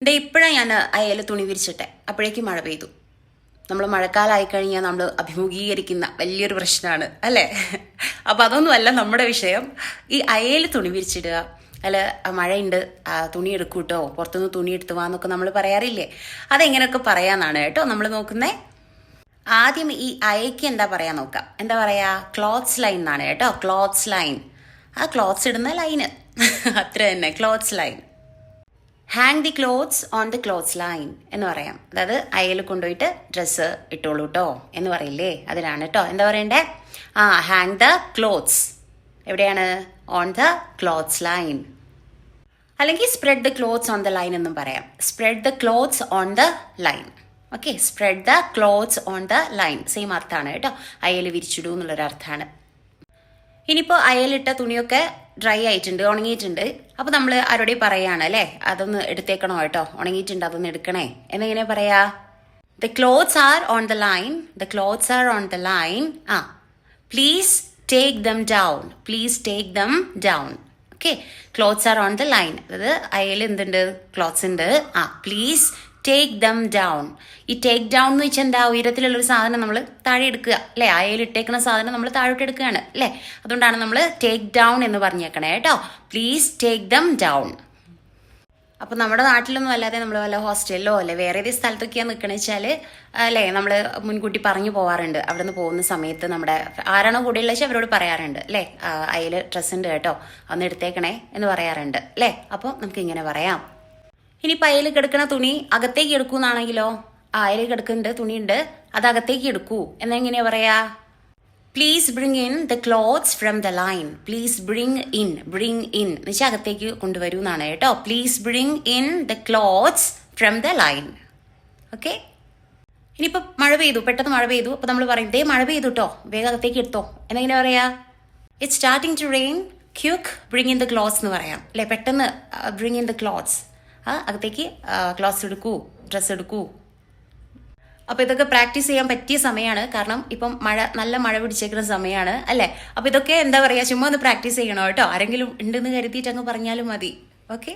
ഇപ്പോഴാണ് ഞാൻ അയൽ തുണി വിരിച്ചിട്ടെ, അപ്പോഴേക്കും മഴ പെയ്തു. നമ്മൾ മഴക്കാലമായി കഴിഞ്ഞാൽ നമ്മൾ അഭിമുഖീകരിക്കുന്ന വലിയൊരു പ്രശ്നമാണ് അല്ലേ? അപ്പം അതൊന്നുമല്ല നമ്മുടെ വിഷയം. ഈ അയൽ തുണി വിരിച്ചിടുക, അല്ല മഴയുണ്ട് തുണി എടുക്കൂട്ടോ, പുറത്തുനിന്ന് തുണി എടുത്തു വാന്നൊക്കെ നമ്മൾ പറയാറില്ലേ? അതെങ്ങനെയൊക്കെ പറയാന്നാണ് കേട്ടോ നമ്മൾ നോക്കുന്നേ. ആദ്യം ഈ അയക്ക് എന്താ പറയാ നോക്കാം. എന്താ പറയാ? ക്ലോത്ത്സ് ലൈൻ എന്നാണ് കേട്ടോ. ക്ലോത്ത്സ് ലൈൻ, ആ ക്ലോത്ത്സ് ഇടുന്ന ലൈന് അത്ര തന്നെ, clothes line. Hang the clothes on the clothes line എന്ന് പറയാം. അതായത് അയൽ കൊണ്ടുപോയിട്ട് ഡ്രസ്സ് ഇട്ടോളൂ കേട്ടോ എന്ന് പറയില്ലേ, അതിനാണ് കേട്ടോ. എന്താ പറയണ്ടേ? ഹാങ് ദ ക്ലോത്ത്സ് എവിടെയാണ്? On the clothes line. അല്ലെങ്കിൽ spread the clothes on the line എന്നും പറയാം. Spread the clothes on the line. Okay, spread the clothes on the line same അർത്ഥമാണ് കേട്ടോ. അയൽ വിരിച്ചിടൂ എന്നുള്ളൊരു അർത്ഥമാണ്. ഇനിയിപ്പോൾ അയലിട്ട തുണിയൊക്കെ ഡ്രൈ ആയിട്ടുണ്ട്, ഉണങ്ങിയിട്ടുണ്ട്. അപ്പോൾ നമ്മൾ ആരോടെയും പറയാണ് അല്ലേ, അതൊന്ന് എടുത്തേക്കണോ കേട്ടോ, ഉണങ്ങിയിട്ടുണ്ട് അതൊന്ന് എടുക്കണേ എന്നെങ്ങനെ പറയാ? The clothes are on the line, the clothes are on the line. Please take them down, please take them down. Okay, clothes are on the line, അതായത് അയൽ എന്തുണ്ട്? ക്ലോത്ത്സ് ഉണ്ട്. Please take them down. ഈ take down എന്ന് വെച്ചാൽ എന്താ? ഉയരത്തിലുള്ളൊരു സാധനം നമ്മൾ താഴെ എടുക്കുക അല്ലേ? അയലിട്ടേക്കുന്ന സാധനം നമ്മൾ താഴോട്ട് എടുക്കുകയാണ് അല്ലേ? അതുകൊണ്ടാണ് നമ്മൾ ടേക്ക് ഡൗൺ എന്ന് പറഞ്ഞേക്കണേ കേട്ടോ. Please take them down. അപ്പോൾ നമ്മുടെ നാട്ടിലൊന്നും അല്ലാതെ നമ്മൾ വല്ല ഹോസ്റ്റലിലോ അല്ലെ വേറെ ഏതെങ്കിലും സ്ഥലത്തൊക്കെയാണ് നിൽക്കണമെന്ന് വെച്ചാൽ അല്ലേ, നമ്മൾ മുൻകൂട്ടി പറഞ്ഞു പോവാറുണ്ട്. അവിടെ നിന്ന് പോകുന്ന സമയത്ത് നമ്മുടെ ആരാണോ കൂടെയുള്ള വെച്ചാൽ അവരോട് പറയാറുണ്ട് അല്ലേ, അയൽ ഡ്രസ്സ് ഉണ്ട് കേട്ടോ, ഒന്ന് എടുത്തേക്കണേ എന്ന് പറയാറുണ്ട് അല്ലേ. അപ്പോൾ നമുക്ക് ഇങ്ങനെ പറയാം. ഇനി അയൽ കിടക്കുന്ന തുണി അകത്തേക്ക് എടുക്കൂന്നാണെങ്കിലോ, അയൽ കിടക്കുന്നുണ്ട് തുണിയുണ്ട്, അത് അകത്തേക്ക് എടുക്കൂ എന്നെങ്ങനെയാ പറയാ? Please bring in the clothes from the line. Please bring in, bring in എന്ന് വെച്ചാൽ അകത്തേക്ക് കൊണ്ടുവരൂ എന്നാണ് കേട്ടോ. Please bring in the clothes from the line. Okay, ഇനിയിപ്പോൾ മഴ പെയ്തു, പെട്ടെന്ന് മഴ പെയ്തു. അപ്പോൾ നമ്മൾ പറയും ദേ മഴ പെയ്തു കേട്ടോ, വേഗം അകത്തേക്ക് എടുത്തോ എന്നെങ്ങനെ പറയാ? It's starting to rain, quick bring in the clothes എന്ന് പറയാം അല്ലേ. പെട്ടെന്ന് ബ്രിങ് ഇൻ ദ ക്ലോത്ത്സ്, അകത്തേക്ക് ക്ലോത്ത്സ് എടുക്കൂ, ഡ്രസ്സ് എടുക്കൂ. അപ്പോൾ ഇതൊക്കെ പ്രാക്ടീസ് ചെയ്യാൻ പറ്റിയ സമയമാണ്. കാരണം ഇപ്പം നല്ല മഴ പിടിച്ചേക്കുന്ന സമയമാണ് അല്ലേ. അപ്പോൾ ഇതൊക്കെ എന്താ പറയുക, ചുമ്മാ ഒന്ന് പ്രാക്ടീസ് ചെയ്യണം കേട്ടോ. ആരെങ്കിലും ഉണ്ടെന്ന് കരുതിയിട്ട് അങ്ങ് പറഞ്ഞാലും മതി. ഓക്കെ.